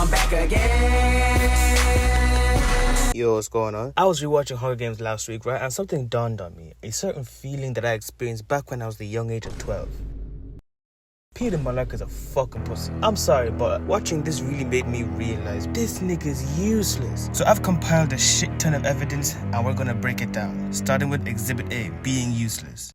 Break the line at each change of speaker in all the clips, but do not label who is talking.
I'm back again.
Yo, what's going on? I was rewatching Hunger Games last week, right? And something dawned on me. A certain feeling that I experienced back when I was the young age of 12. Peeta Mellark is a fucking pussy. I'm sorry, but watching this really made me realize this nigga's useless. So I've compiled a shit ton of evidence and we're gonna break it down. Starting with Exhibit A, being useless.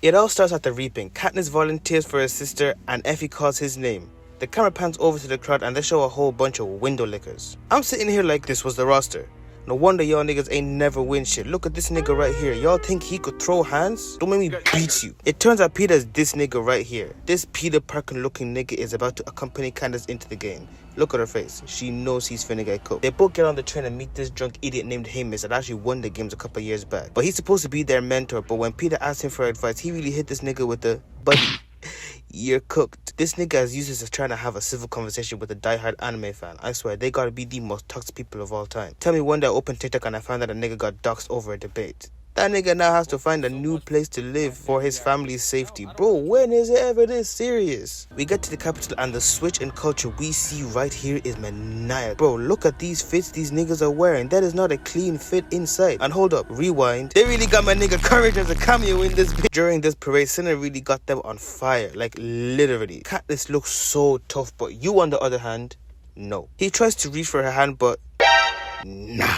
It all starts at the reaping. Katniss volunteers for her sister and Effie calls his name. The camera pans over to the crowd and they show a whole bunch of window lickers. I'm sitting here like this was the roster. No wonder y'all niggas ain't never win shit. Look at this nigga right here. Y'all think he could throw hands? Don't make me beat you. It turns out Peeta is this nigga right here. This Peter Parker looking nigga is about to accompany Candace into the game. Look at her face. She knows he's finna get cooked. They both get on the train and meet this drunk idiot named Hamish that actually won the games a couple years back. But he's supposed to be their mentor, but when Peeta asked him for advice, he really hit this nigga with the buddy. You're cooked. This nigga has used this as trying to have a civil conversation with a diehard anime fan. I swear, they gotta be the most toxic people of all time. Tell me one day I opened TikTok and I found that a nigga got doxxed over a debate. That nigga now has to find a new place to live for his family's safety. Bro, when is it ever this serious? We get to the capital and the switch in culture we see right here is maniacal. Bro, look at these fits these niggas are wearing. That is not a clean fit inside. And hold up, rewind. They really got my nigga Courage as a cameo in this bitch. During this parade, Cinna really got them on fire. Like, literally. Katniss looks so tough, but you on the other hand, no. He tries to reach for her hand, but nah.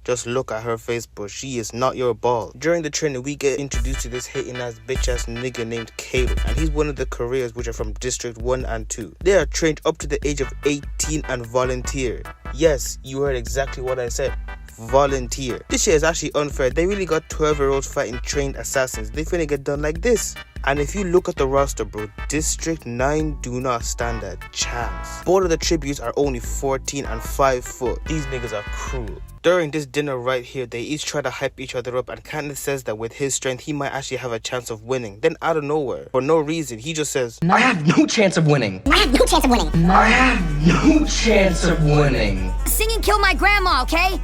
Just look at her face, but she is not your ball. During the training, we get introduced to this hating ass bitch ass nigga named Cato, and he's one of the careers which are from District 1 and 2. They are trained up to the age of 18 and volunteer. Yes, you heard exactly what I said. Volunteer. This shit is actually unfair. They really got 12-year-olds fighting trained assassins. They finna get done like this. And if you look at the roster, bro, District 9 do not stand a chance. Both of the tributes are only 14 and 5 foot. These niggas are cruel. During this dinner right here, they each try to hype each other up, and Candace says that with his strength, he might actually have a chance of winning. Then out of nowhere, for no reason, he just says,
I have no chance of winning.
I have no chance of winning.
I have no chance of winning.
Singing killed my grandma, okay?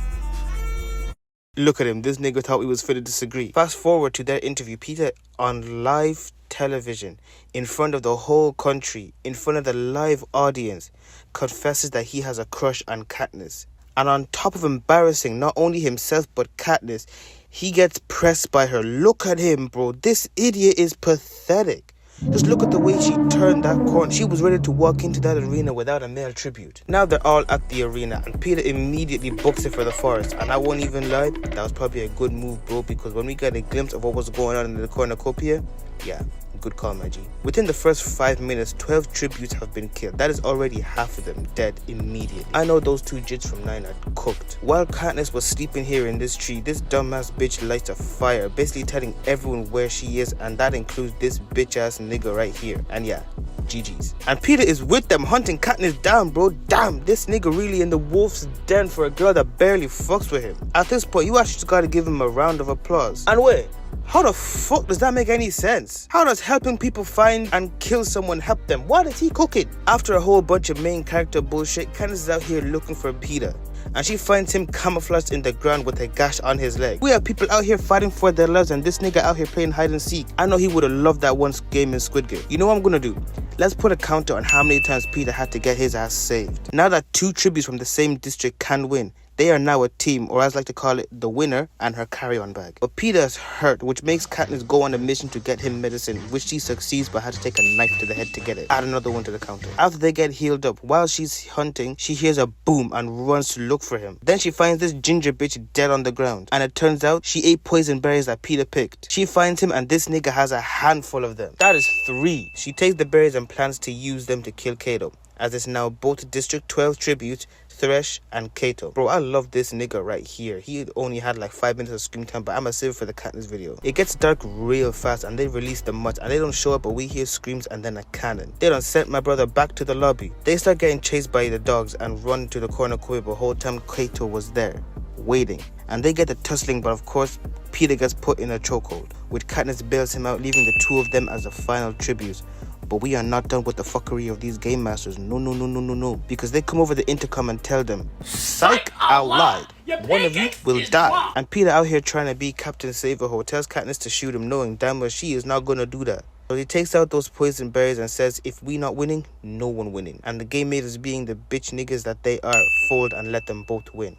Look at him, this nigga thought we was fit to disagree. Fast forward to their interview, Peeta on live television, in front of the whole country, in front of the live audience, confesses that he has a crush on Katniss. And on top of embarrassing not only himself but Katniss, he gets pressed by her. Look at him, bro. This idiot is pathetic. Just look at the way she turned that corner. She was ready to walk into that arena without a male tribute. Now they're all at the arena and Peeta immediately books it for the forest. And I won't even lie, that was probably a good move, bro, because when we got a glimpse of what was going on in the cornucopia, yeah, good call, my G. Within the first 5 minutes, 12 tributes have been killed. That is already half of them dead immediately. I know those two jits from 9 are cooked. While Katniss was sleeping here in this tree, this dumbass bitch lights a fire, basically telling everyone where she is, and that includes this bitch ass nigga right here. And yeah, GG's. And Peeta is with them hunting Katniss down, bro. Damn, this nigga really in the wolf's den for a girl that barely fucks with him. At this point, you actually just gotta give him a round of applause. And wait, how the fuck does that make any sense? How does helping people find and kill someone help them? What is he cooking? After a whole bunch of main character bullshit, Candace is out here looking for Peeta, and she finds him camouflaged in the ground with a gash on his leg. We have people out here fighting for their lives and this nigga out here playing hide and seek. I know he would have loved that one game in Squid Game. You know what I'm gonna do? Let's put a counter on how many times Peeta had to get his ass saved. Now that two tributes from the same district can win, they are now a team, or as I like to call it, the winner and her carry-on bag. But Peeta is hurt, which makes Katniss go on a mission to get him medicine, which she succeeds but had to take a knife to the head to get it. Add another one to the counter. After they get healed up, while she's hunting, she hears a boom and runs to look for him. Then she finds this ginger bitch dead on the ground, and it turns out she ate poison berries that Peeta picked. She finds him and this nigga has a handful of them. That is 3. She takes the berries and plans to use them to kill Cato, as it's now both District 12 tributes, Thresh and Cato. Bro, I love this nigga right here. He only had like 5 minutes of screen time, but I'ma save it for the Katniss video. It gets dark real fast and they release the mud and they don't show up, but we hear screams and then a cannon. They done sent my brother back to the lobby. They start getting chased by the dogs and run to the cornucopia, but the whole time Cato was there, waiting. And they get the tussling, but of course, Peeta gets put in a chokehold, which Katniss bails him out, leaving the two of them as the final tributes. But we are not done with the fuckery of these game masters. No. Because they come over the intercom and tell them, psych out loud, one of you will die. And Peeta out here trying to be Captain Save-A-Ho tells Katniss to shoot him, knowing damn well she is not gonna do that. So he takes out those poison berries and says, if we not winning, no one winning. And the game makers, being the bitch niggas that they are, fold and let them both win.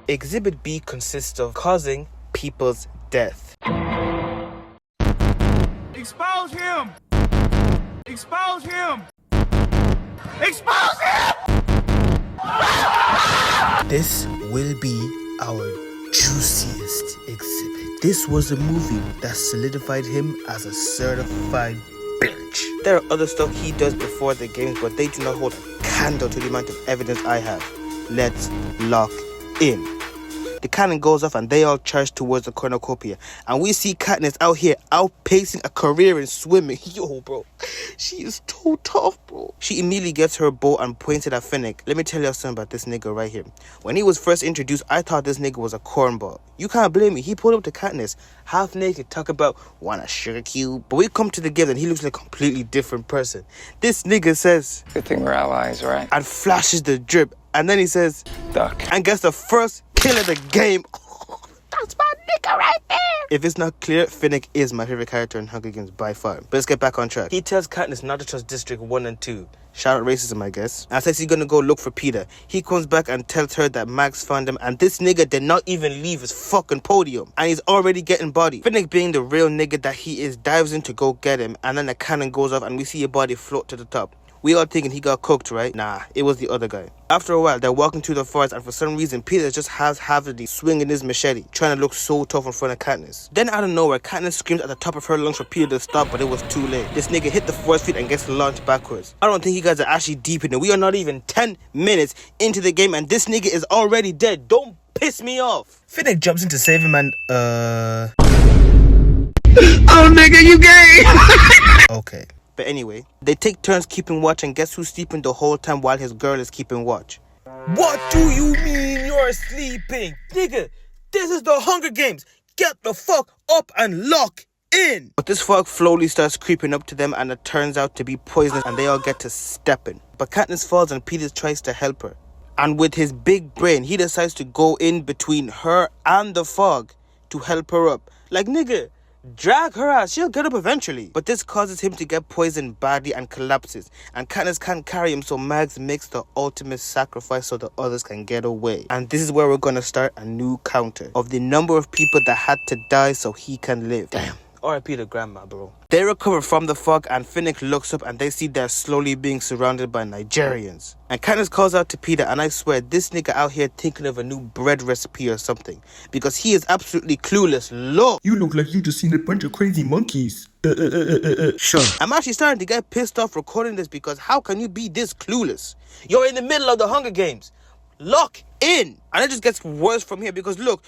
Exhibit B consists of causing people's death.
Expose him! Expose him! Expose him!
This will be our juiciest exhibit. This was a movie that solidified him as a certified bitch. There are other stuff he does before the games, but they do not hold a candle to the amount of evidence I have. Let's lock in. The cannon goes off and they all charge towards the cornucopia. And we see Katniss out here outpacing a career in swimming. Yo, bro. She is too tough, bro. She immediately gets her bow and points it at Finnick. Let me tell you something about this nigga right here. When he was first introduced, I thought this nigga was a cornball. You can't blame me. He pulled up to Katniss, half naked, talk about, want a sugar cube? But we come to the game and he looks like a completely different person. This nigga says,
good thing we're allies, right?
and flashes the drip. And then he says,
Duck.
and gets the first kill of the game. Oh, that's my nigga right there. If it's not clear, Finnick is my favorite character in Hunger Games by far. But let's get back on track. He tells Katniss not to trust District 1 and 2. Shout out racism, I guess. And says he's gonna go look for Peeta. He comes back and tells her that Max found him, and this nigga did not even leave his fucking podium. And he's already getting bodied. Finnick, being the real nigga that he is, dives in to go get him, and then the cannon goes off and we see a body float to the top. We all thinking he got cooked, right? Nah, it was the other guy. After a while, they're walking through the forest, and for some reason, Peeta just half-heartedly swinging his machete, trying to look so tough in front of Katniss. Then out of nowhere, Katniss screams at the top of her lungs for Peeta to stop, but it was too late. This nigga hit the force feed and gets launched backwards. I don't think you guys are actually deep in it. We are not even 10 minutes into the game, and this nigga is already dead. Don't piss me off. Finnick jumps in to save him and, Oh, nigga, you gay! Okay. But anyway, they take turns keeping watch, and guess who's sleeping the whole time while his girl is keeping watch? What do you mean you're sleeping? Nigga, this is the Hunger Games. Get the fuck up and lock in. But this fog slowly starts creeping up to them, and it turns out to be poisonous, and they all get to stepping. But Katniss falls and Peeta tries to help her. And with his big brain, he decides to go in between her and the fog to help her up. Like, nigga, drag her out, she'll get up eventually. But this causes him to get poisoned badly and collapses. And Katniss can't carry him, so Mags makes the ultimate sacrifice so the others can get away. And this is where we're gonna start a new counter of the number of people that had to die so he can live. Damn. R.I.P. to grandma, bro. They recover from the fog, and Finnick looks up and they see they're slowly being surrounded by Nigerians. And Katniss calls out to Peeta, and I swear this nigga out here thinking of a new bread recipe or something, because he is absolutely clueless. Look,
you look like you just seen a bunch of crazy monkeys.
Sure. I'm actually starting to get pissed off recording this, because how can you be this clueless? You're in the middle of the Hunger Games. Lock in. And it just gets worse from here, because look,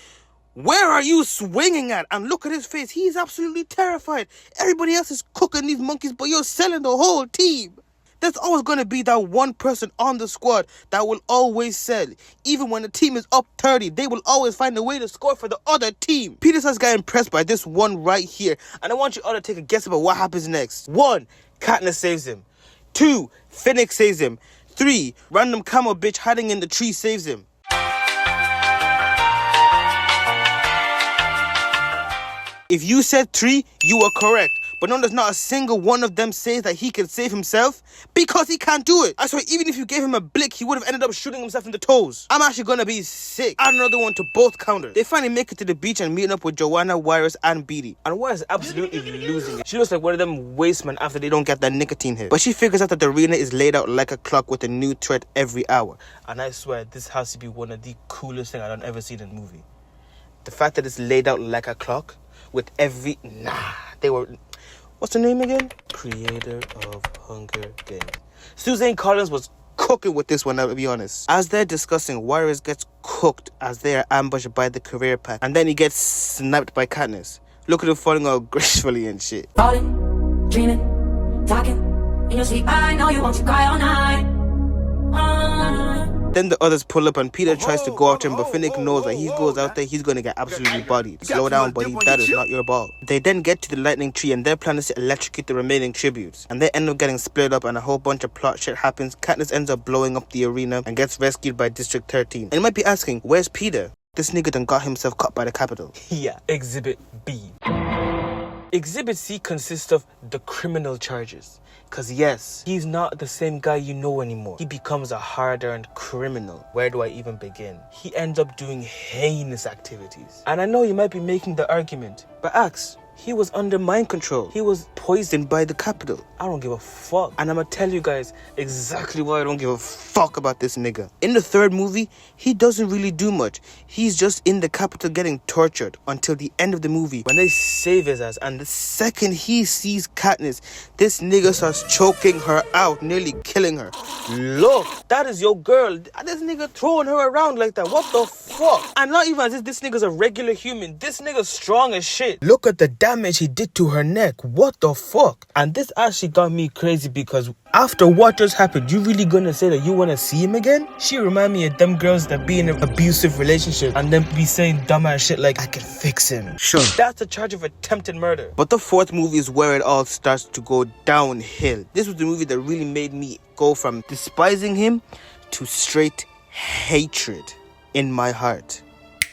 where are you swinging at? And look at his face. He's absolutely terrified. Everybody else is cooking these monkeys, but you're selling the whole team. There's always going to be that one person on the squad that will always sell. Even when the team is up 30, they will always find a way to score for the other team. Peeta starts getting impressed by this one right here. And I want you all to take a guess about what happens next. 1, Katniss saves him. 2, Finnick saves him. 3, random camo bitch hiding in the tree saves him. If you said 3, you are correct. But notice not a single one of them says that he can save himself, because he can't do it. I swear, even if you gave him a blick, he would have ended up shooting himself in the toes. I'm actually gonna be sick. Add another one to both counters. They finally make it to the beach and meeting up with Joanna, Wyrus, and Beatty. And Wyrus is absolutely losing it. She looks like one of them wastemen after they don't get that nicotine hit. But she figures out that the arena is laid out like a clock with a new threat every hour. And I swear, this has to be one of the coolest things I've ever seen in a movie. The fact that it's laid out like a clock with every... they were... What's the name again? Creator of Hunger Games. Suzanne Collins was cooking with this one, I'll be honest. As they're discussing, Warriors gets cooked as they are ambushed by the career pack. And then he gets sniped by Katniss. Look at him falling all gracefully and shit.
Falling, dreaming, talking. In your sleep, I know you want to cry all night.
Then the others pull up and Peeta tries to go after him, but Finnick knows that he goes out there, he's going to get absolutely bodied. Slow down, buddy, that is not your ball. They then get to the lightning tree and their plan is to electrocute the remaining tributes. And they end up getting split up and a whole bunch of plot shit happens. Katniss ends up blowing up the arena and gets rescued by District 13. And you might be asking, where's Peeta? This nigga done got himself caught by the Capitol. Yeah, Exhibit B. Exhibit C consists of the criminal charges. Cause yes, he's not the same guy you know anymore. He becomes a hard-earned criminal. Where do I even begin? He ends up doing heinous activities. And I know you might be making the argument, but ask, he was under mind control. He was poisoned by the capital. I don't give a fuck. And I'ma tell you guys exactly why I don't give a fuck about this nigga. In the third movie, he doesn't really do much. He's just in the capital getting tortured until the end of the movie when they save his ass. And the second he sees Katniss, this nigga starts choking her out, nearly killing her. Look, that is your girl. This nigga throwing her around like that. What the fuck? And not even as if this nigga's a regular human. This nigga's strong as shit. Look at the damage he did to her neck. What the fuck? And this actually got me crazy because after what just happened, you really gonna say that you wanna see him again? She remind me of them girls that be in an abusive relationship and then be saying dumbass shit like, I can fix him. Sure, that's a charge of attempted murder. But the fourth movie is where it all starts to go downhill. This was the movie that really made me go from despising him to straight hatred in my heart.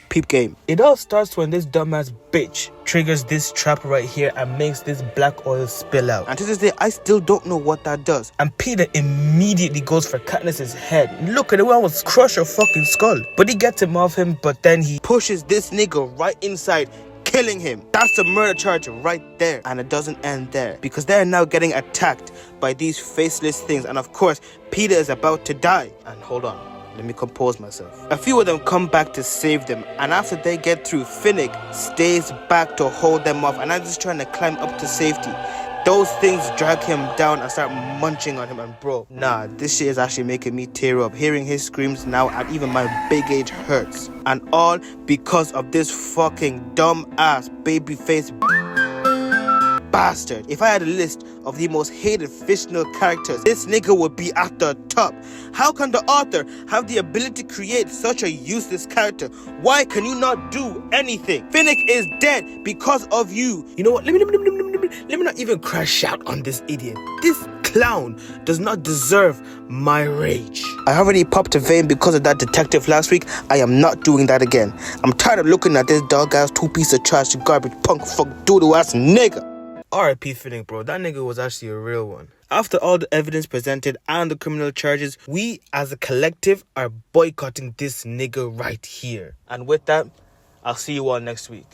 Peep game. It all starts when this dumbass bitch triggers this trap right here and makes this black oil spill out. And to this day, I still don't know what that does. And Peeta immediately goes for Katniss's head. Look at it, almost crush her fucking skull. But he gets him off him, but then he pushes this nigga right inside, killing him. That's a murder charge right there. And it doesn't end there, because they're now getting attacked by these faceless things. And of course, Peeta is about to die. And hold on, let me compose myself. A few of them come back to save them, and after they get through, Finnick stays back to hold them off, and I'm just trying to climb up to safety. Those things drag him down and start munching on him, and bro, nah, this shit is actually making me tear up. Hearing his screams now, and even my big age hurts. And all because of this fucking dumb ass baby face bastard. If I had a list of the most hated fictional characters, this nigga would be at the top. How can the author have the ability to create such a useless character? Why can you not do anything? Finnick is dead because of you. You know what? Let me not even crash out on this idiot. This clown does not deserve my rage. I already popped a vein because of that detective last week. I am not doing that again. I'm tired of looking at this dog ass 2-piece of trash, garbage, punk, fuck, doodle ass nigga. R.I.P. Finnick, bro. That nigga was actually a real one. After all the evidence presented and the criminal charges, we as a collective are boycotting this nigga right here. And with that, I'll see you all next week.